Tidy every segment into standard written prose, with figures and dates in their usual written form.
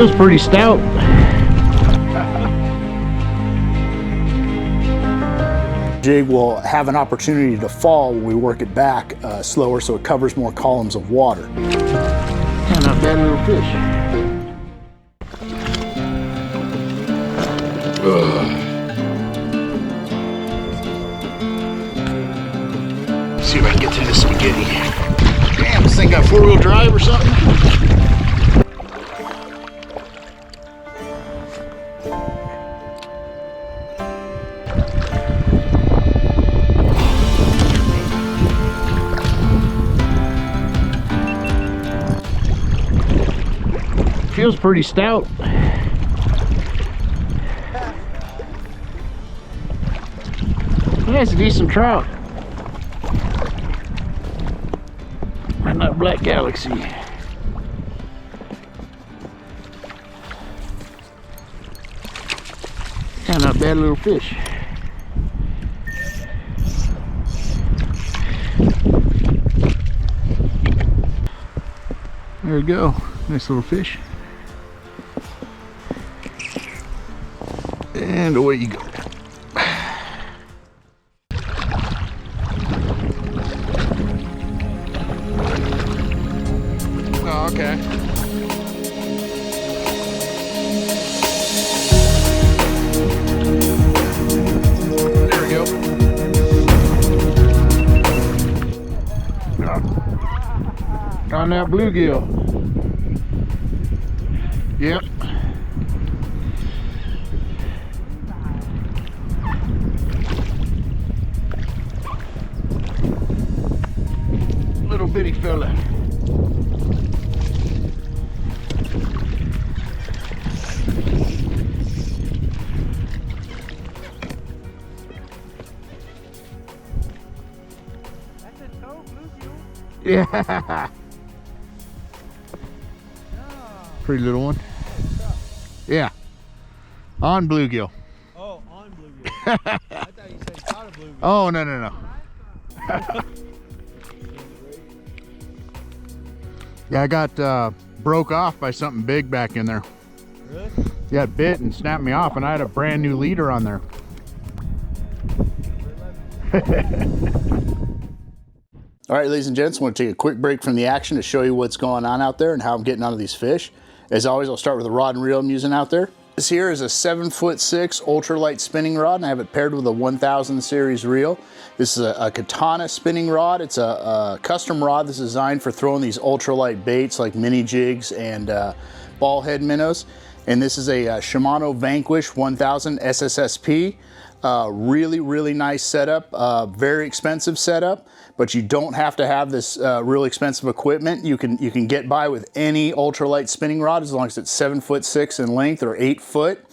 Feels pretty stout. Jig will have an opportunity to fall when we work it back slower, so it covers more columns of water. And not bad little fish. See if I can get to this spaghetti. Damn, this thing got four-wheel drive or something? Feels pretty stout. That's a decent trout. And that black galaxy. And not bad little fish. There we go. Nice little fish. And away you go. Oh, okay. There we go. On that bluegill. Yep. Little bitty fella. That's a toe bluegill. Yeah. Pretty little one. Yeah. On bluegill. Oh, on bluegill. I thought you said caught a bluegill. Oh, no, no, no. Yeah, I got broke off by something big back in there. Really? Yeah, it bit and snapped me off, and I had a brand new leader on there. All right, ladies and gents, I want to take a quick break from the action to show you what's going on out there and how I'm getting onto these fish. As always, I'll start with the rod and reel I'm using out there. This here is a 7'6" ultralight spinning rod, and I have it paired with a 1000 series reel. This is a katana spinning rod. It's a custom rod that's designed for throwing these ultralight baits like mini jigs and ball head minnows. And this is a Shimano Vanquish 1000 SSSP. Really, really nice setup, very expensive setup, but you don't have to have this real expensive equipment. You can get by with any ultralight spinning rod as long as it's 7'6" in length or 8 foot,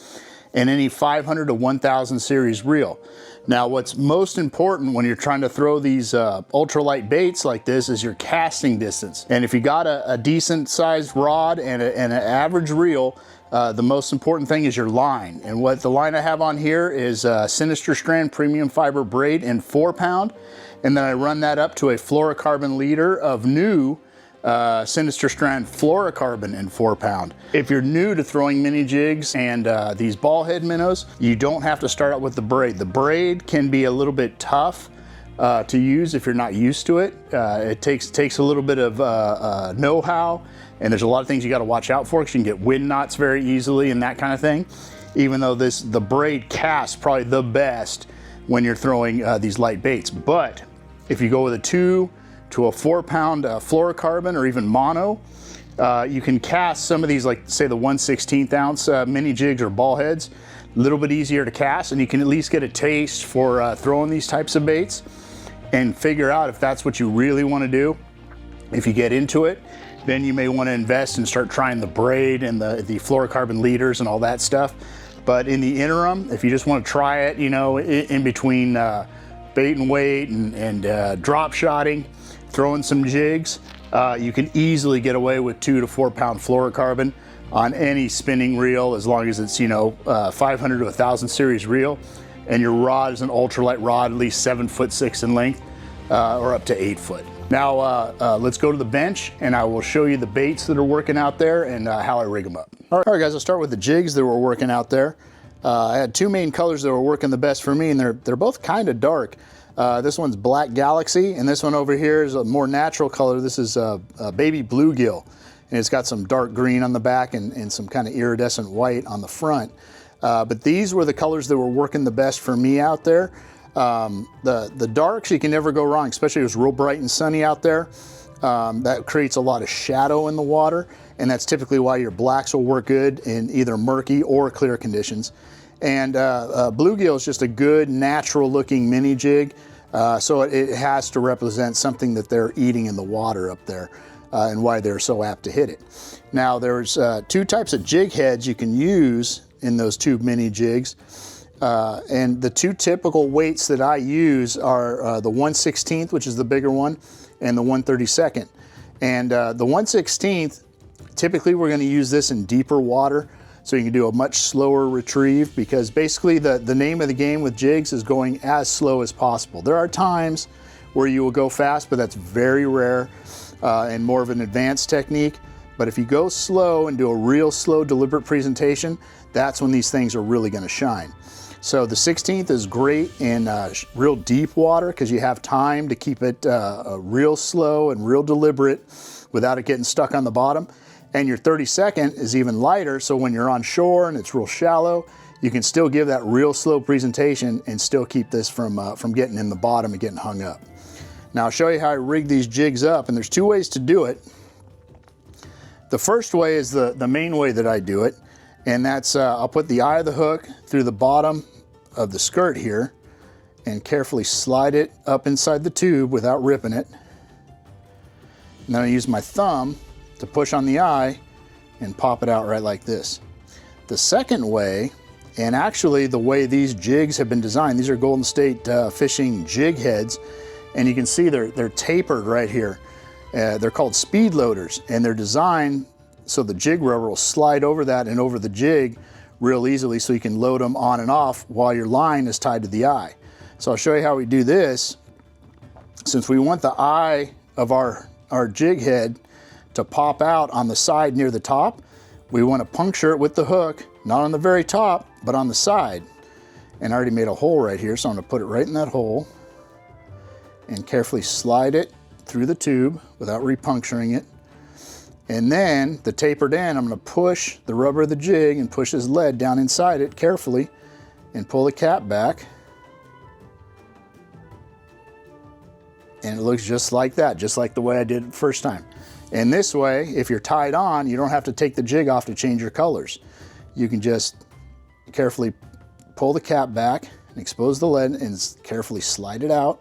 and any 500 to 1000 series reel. Now, what's most important when you're trying to throw these ultralight baits like this is your casting distance. And if you got a decent sized rod and an average reel, the most important thing is your line. And what the line I have on here is Sinister Strand Premium Fiber Braid in 4-pound. And then I run that up to a fluorocarbon leader of new Sinister Strand fluorocarbon in 4-pound. If you're new to throwing mini jigs and these ball head minnows, you don't have to start out with the braid. The braid can be a little bit tough to use if you're not used to it. It takes a little bit of know-how, and there's a lot of things you got to watch out for because you can get wind knots very easily and that kind of thing. Even though the braid casts probably the best when you're throwing these light baits. But if you go with a 2 to a 4-pound fluorocarbon or even mono, you can cast some of these, like say the 1/16 ounce mini jigs or ball heads, a little bit easier to cast, and you can at least get a taste for throwing these types of baits and figure out if that's what you really want to do. If you get into it, then you may want to invest and start trying the braid and the fluorocarbon leaders and all that stuff. But in the interim, if you just want to try it, you know, in between bait and weight and drop shotting, throwing some jigs, you can easily get away with 2 to 4-pound fluorocarbon on any spinning reel, as long as it's, you know, 500 to 1000 series reel, and your rod is an ultralight rod, at least 7'6" in length, or up to 8 foot. Now let's go to the bench, and I will show you the baits that are working out there and how I rig them up. All right, guys, I'll start with the jigs that we're working out there. I had two main colors that were working the best for me, and they're both kind of dark. This one's Black Galaxy, and this one over here is a more natural color. This is a baby bluegill, and it's got some dark green on the back and some kind of iridescent white on the front. But these were the colors that were working the best for me out there. The darks, you can never go wrong, especially if it's real bright and sunny out there. That creates a lot of shadow in the water, and that's typically why your blacks will work good in either murky or clear conditions. And bluegill is just a good natural looking mini jig, so it has to represent something that they're eating in the water up there, and why they're so apt to hit it. Now there's two types of jig heads you can use in those two mini jigs, and the two typical weights that I use are the 1/16th, which is the bigger one, and the 1/32nd. And the 1/16th, typically we're going to use this in deeper water, so you can do a much slower retrieve, because basically the name of the game with jigs is going as slow as possible. There are times where you will go fast, but that's very rare and more of an advanced technique. But if you go slow and do a real slow, deliberate presentation, that's when these things are really going to shine. So the 16th is great in real deep water, because you have time to keep it real slow and real deliberate without it getting stuck on the bottom. And your 32nd is even lighter, so when you're on shore and it's real shallow, you can still give that real slow presentation and still keep this from getting in the bottom and getting hung up. Now I'll show you how I rig these jigs up, and there's two ways to do it. The first way is the main way that I do it, and that's I'll put the eye of the hook through the bottom of the skirt here and carefully slide it up inside the tube without ripping it. And then I use my thumb to push on the eye and pop it out right like this. The second way, and actually the way these jigs have been designed, these are Golden State fishing jig heads, and you can see they're tapered right here. They're called speed loaders, and they're designed so the jig rubber will slide over that and over the jig real easily, so you can load them on and off while your line is tied to the eye. So I'll show you how we do this. Since we want the eye of our jig head to pop out on the side near the top, we want to puncture it with the hook, not on the very top, but on the side. And I already made a hole right here, so I'm going to put it right in that hole and carefully slide it through the tube without repuncturing it. And then the tapered end, I'm going to push the rubber of the jig and push this lead down inside it carefully and pull the cap back. And it looks just like that, just like the way I did it the first time. And this way, if you're tied on, you don't have to take the jig off to change your colors. You can just carefully pull the cap back and expose the lead and carefully slide it out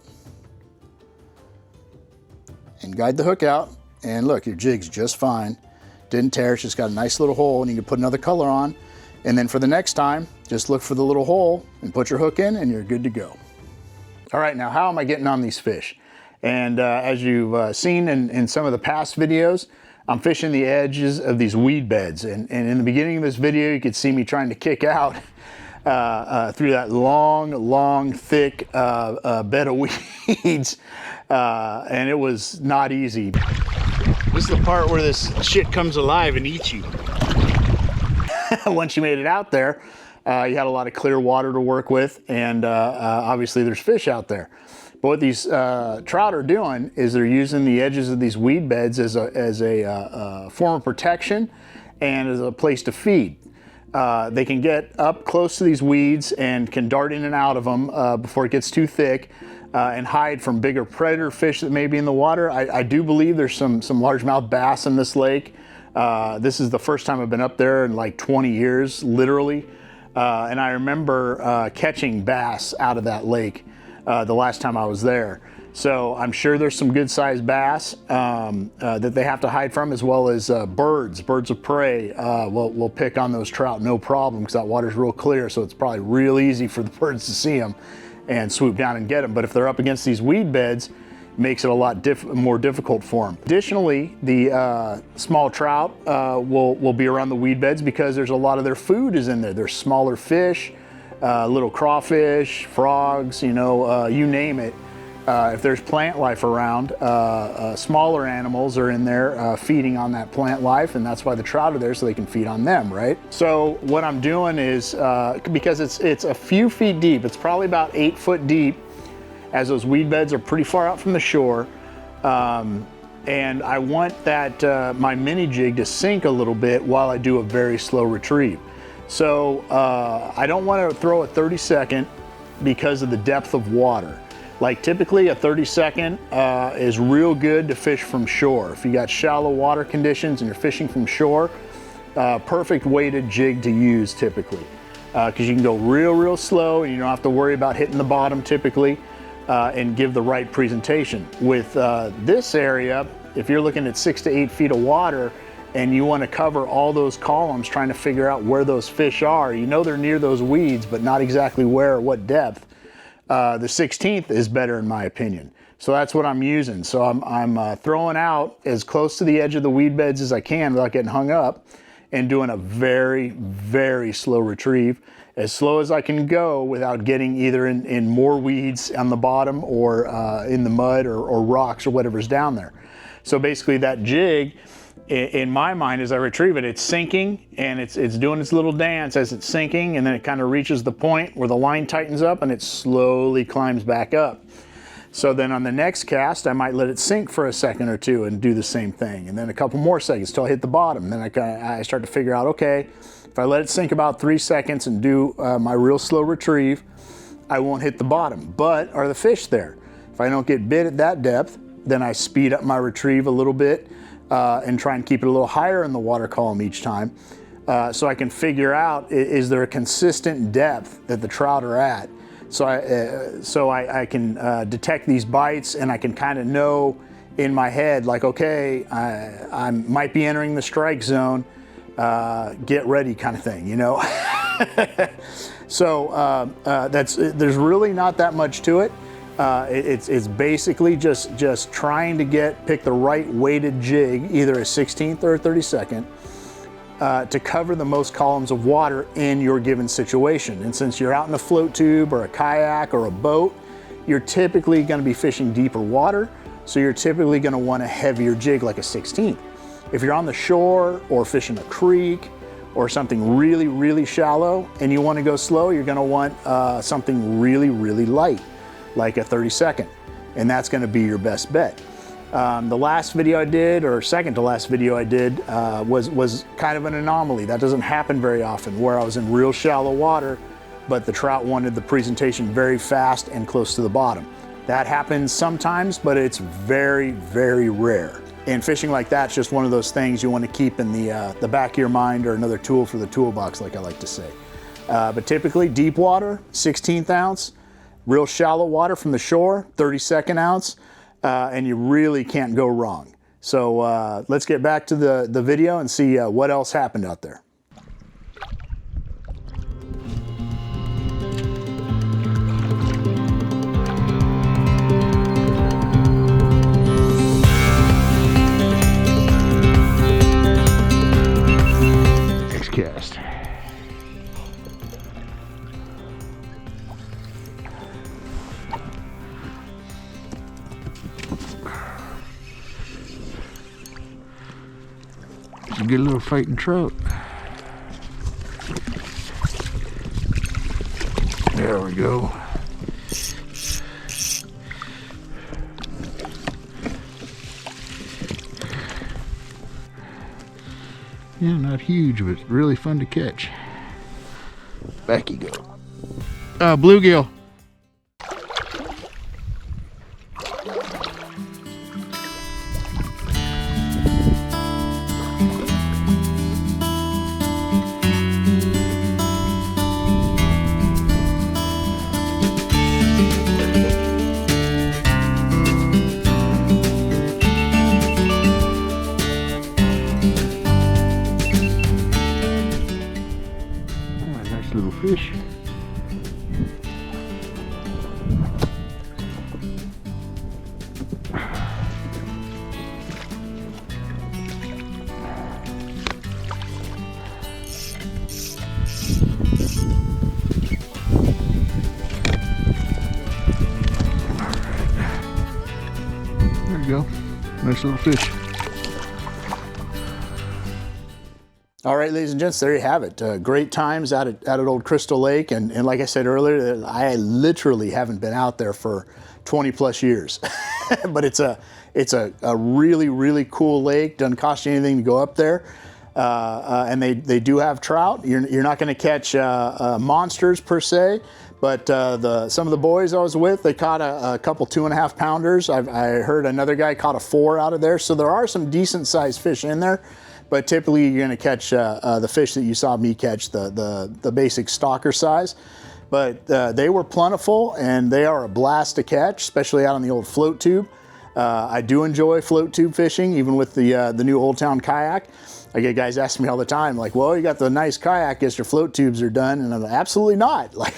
and guide the hook out. And look, your jig's just fine. Didn't tear, it's just got a nice little hole, and you can put another color on. And then for the next time, just look for the little hole and put your hook in and you're good to go. All right, now how am I getting on these fish? And as you've seen in some of the past videos, I'm fishing the edges of these weed beds. And in the beginning of this video, you could see me trying to kick out through that long, thick bed of weeds. And it was not easy. This is the part where this shit comes alive and eats you. Once you made it out there, you had a lot of clear water to work with, and obviously there's fish out there. But what these trout are doing is they're using the edges of these weed beds as a form of protection and as a place to feed. They can get up close to these weeds and can dart in and out of them before it gets too thick, and hide from bigger predator fish that may be in the water. I do believe there's some largemouth bass in this lake. This is the first time I've been up there in like 20 years, literally. And I remember catching bass out of that lake the last time I was there. So I'm sure there's some good sized bass that they have to hide from, as well as birds of prey. We'll pick on those trout, no problem, because that water's real clear, so it's probably real easy for the birds to see them and swoop down and get them. But if they're up against these weed beds, it makes it a lot more difficult for them. Additionally, the small trout will be around the weed beds because there's a lot of their food is in there. There's smaller fish, little crawfish, frogs, you know, you name it. If there's plant life around, smaller animals are in there feeding on that plant life, and that's why the trout are there, so they can feed on them, right? So what I'm doing is, because it's a few feet deep, it's probably about 8 foot deep, as those weed beds are pretty far out from the shore, and I want that my mini jig to sink a little bit while I do a very slow retrieve. So I don't want to throw a 30-second because of the depth of water. Like typically a 30-second is real good to fish from shore. If you got shallow water conditions and you're fishing from shore, perfect weighted jig to use typically. Because you can go real slow and you don't have to worry about hitting the bottom typically, and give the right presentation. With this area, if you're looking at 6 to 8 feet of water and you want to cover all those columns trying to figure out where those fish are, you know they're near those weeds, but not exactly where or what depth. The 16th is better in my opinion. So that's what I'm using. So I'm throwing out as close to the edge of the weed beds as I can without getting hung up, and doing a very slow retrieve, as slow as I can go without getting either in more weeds on the bottom or in the mud or rocks or whatever's down there. So basically that jig, in my mind, as I retrieve it, it's sinking and it's doing its little dance as it's sinking, and then it kind of reaches the point where the line tightens up and it slowly climbs back up. So then on the next cast, I might let it sink for a second or two and do the same thing, and then a couple more seconds till I hit the bottom. Then I start to figure out, okay, if I let it sink about 3 seconds and do my real slow retrieve, I won't hit the bottom. But are the fish there? If I don't get bit at that depth, then I speed up my retrieve a little bit, and try and keep it a little higher in the water column each time, so I can figure out, is there a consistent depth that the trout are at, so I can detect these bites, and I can kind of know in my head, like, okay, I might be entering the strike zone, get ready kind of thing, you know. So there's really not that much to it. It's basically just trying to pick the right weighted jig, either a 16th or a 32nd, to cover the most columns of water in your given situation. And since you're out in a float tube or a kayak or a boat, you're typically going to be fishing deeper water, so you're typically going to want a heavier jig like a 16th. If you're on the shore or fishing a creek or something really shallow and you want to go slow, you're going to want something really light, like a 32nd, and that's going to be your best bet. The last video I did, or second to last video I did, was kind of an anomaly. That doesn't happen very often, where I was in real shallow water, but the trout wanted the presentation very fast and close to the bottom. That happens sometimes, but it's very rare. And fishing like that's just one of those things you want to keep in the back of your mind, or another tool for the toolbox, like I like to say. But typically deep water, 16th ounce, real shallow water from the shore, 32nd ounce, and you really can't go wrong. So let's get back to the video and see what else happened out there. Next cast. A good little fighting trout. There we go. Yeah, not huge, but really fun to catch. Back you go. Bluegill. Little fish. go. Nice little fish. All right, ladies and gents, there you have it. Great times out at Old Crystal Lake. And like I said earlier, I literally haven't been out there for 20 plus years. But it's a really, really cool lake. Doesn't cost you anything to go up there. And they do have trout. You're not going to catch monsters per se, but some of the boys I was with, they caught a couple 2.5 pounders. I heard another guy caught a 4 out of there. So there are some decent sized fish in there. But typically you're going to catch the fish that you saw me catch, the basic stalker size. But they were plentiful, and they are a blast to catch, especially out on the old float tube. I do enjoy float tube fishing, even with the new Old Town kayak. I get guys asking me all the time, like, well, you got the nice kayak, guess your float tubes are done. And I'm like, absolutely not. Like,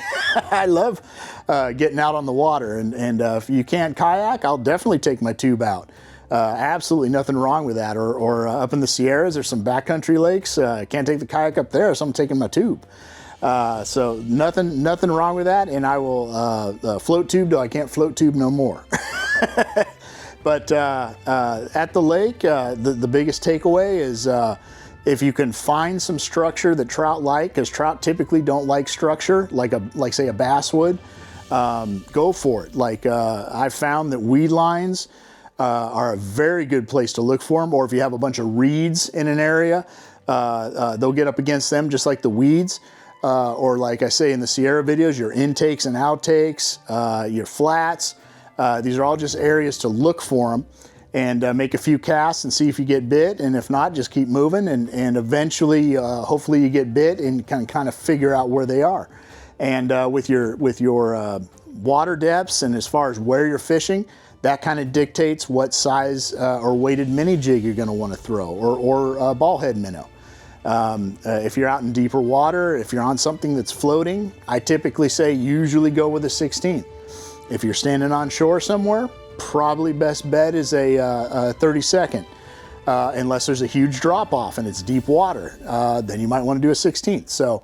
I love getting out on the water. And if you can't kayak, I'll definitely take my tube out. Absolutely nothing wrong with that. Or up in the Sierras, there's some backcountry lakes. Can't take the kayak up there, so I'm taking my tube. So nothing wrong with that. And I will float tube till I can't float tube no more. But at the lake, the biggest takeaway is if you can find some structure that trout like, because trout typically don't like structure, like say a bass would, go for it. Like I've found that weed lines are a very good place to look for them, or if you have a bunch of reeds in an area, they'll get up against them just like the weeds. Or like I say in the Sierra videos, your intakes and outtakes, your flats. These are all just areas to look for them and make a few casts and see if you get bit. And if not, just keep moving and eventually, hopefully you get bit and can kind of figure out where they are. And with your water depths and as far as where you're fishing, that kind of dictates what size or weighted mini jig you're going to want to throw, or ball head minnow. If you're out in deeper water, if you're on something that's floating, I typically say usually go with a 16. If you're standing on shore somewhere, probably best bet is a 32nd, unless there's a huge drop off and it's deep water, then you might want to do a 16th. So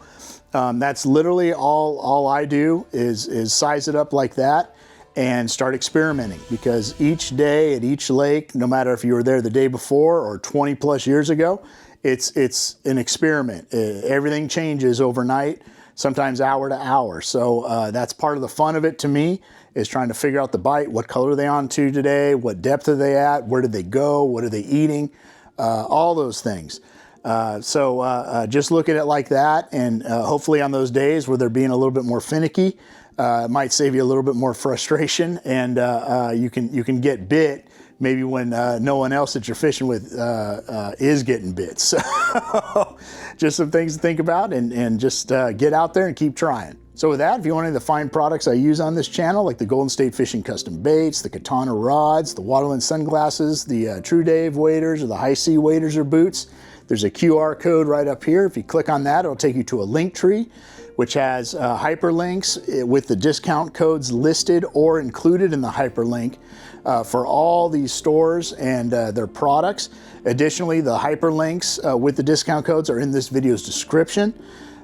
that's literally all I do is size it up like that and start experimenting, because each day at each lake, no matter if you were there the day before or 20 plus years ago, it's an experiment. Everything changes overnight, sometimes hour to hour. So that's part of the fun of it to me, is trying to figure out the bite. What color are they on to today? What depth are they at? Where did they go? What are they eating? All those things. So just look at it like that, and hopefully on those days where they're being a little bit more finicky, it might save you a little bit more frustration, and you can get bit maybe when no one else that you're fishing with is getting bit. So just some things to think about, and just get out there and keep trying. So with that, if you want any of the fine products I use on this channel, like the Golden State Fishing custom baits, the Katana rods, the Waterland sunglasses, the True Dave waders, or the High Sea waders or boots, there's a QR code right up here. If you click on that, it'll take you to a link tree, which has hyperlinks with the discount codes listed or included in the hyperlink for all these stores and their products. Additionally, the hyperlinks with the discount codes are in this video's description.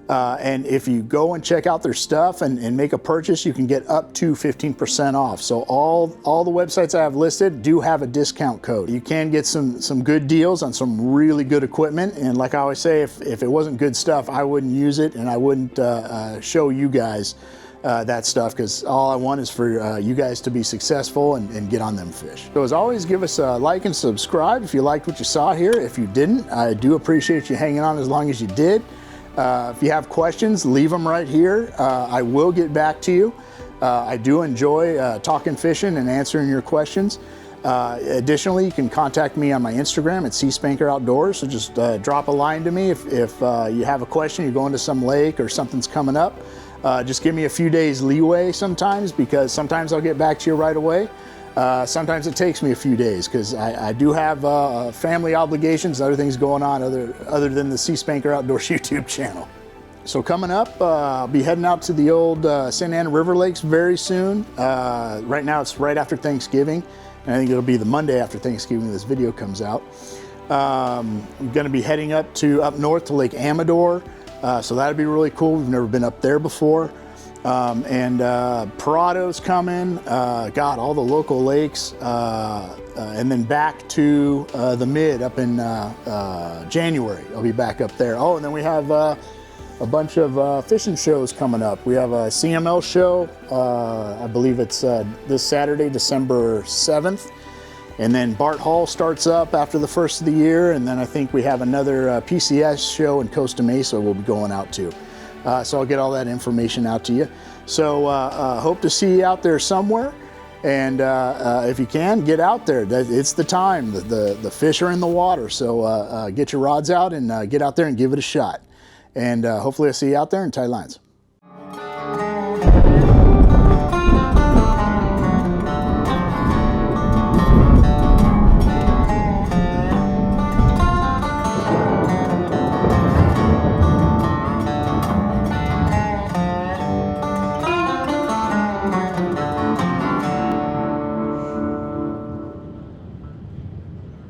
And if you go and check out their stuff and make a purchase, you can get up to 15% off. So all the websites I have listed do have a discount code. You can get some good deals on some really good equipment. And like I always say, if it wasn't good stuff, I wouldn't use it, and I wouldn't show you guys that stuff, because all I want is for you guys to be successful and get on them fish. So as always, give us a like and subscribe if you liked what you saw here. If you didn't, I do appreciate you hanging on as long as you did. If you have questions, leave them right here. I will get back to you. I do enjoy talking fishing and answering your questions. Additionally, you can contact me on my Instagram at Sea Spanker Outdoors. So just drop a line to me if you have a question, you're going to some lake or something's coming up. Just give me a few days leeway sometimes, because sometimes I'll get back to you right away. Sometimes it takes me a few days, because I do have family obligations, other things going on other than the Sea Spanker Outdoors YouTube channel. So coming up, I'll be heading out to the old Santa Ana River Lakes very soon. Right now it's right after Thanksgiving, and I think it'll be the Monday after Thanksgiving when this video comes out. I'm going to be heading up north to Lake Amador, so that'll be really cool. We've never been up there before. And Parado's coming, God, all the local lakes, and then back to the mid up in January. I'll be back up there. Oh, and then we have a bunch of fishing shows coming up. We have a CML show, I believe it's this Saturday, December 7th. And then Bart Hall starts up after the first of the year, and then I think we have another PCS show in Costa Mesa we'll be going out to. So I'll get all that information out to you. So hope to see you out there somewhere. And if you can, get out there. It's the time. The fish are in the water. So get your rods out and get out there and give it a shot. And hopefully I'll see you out there and tie lines.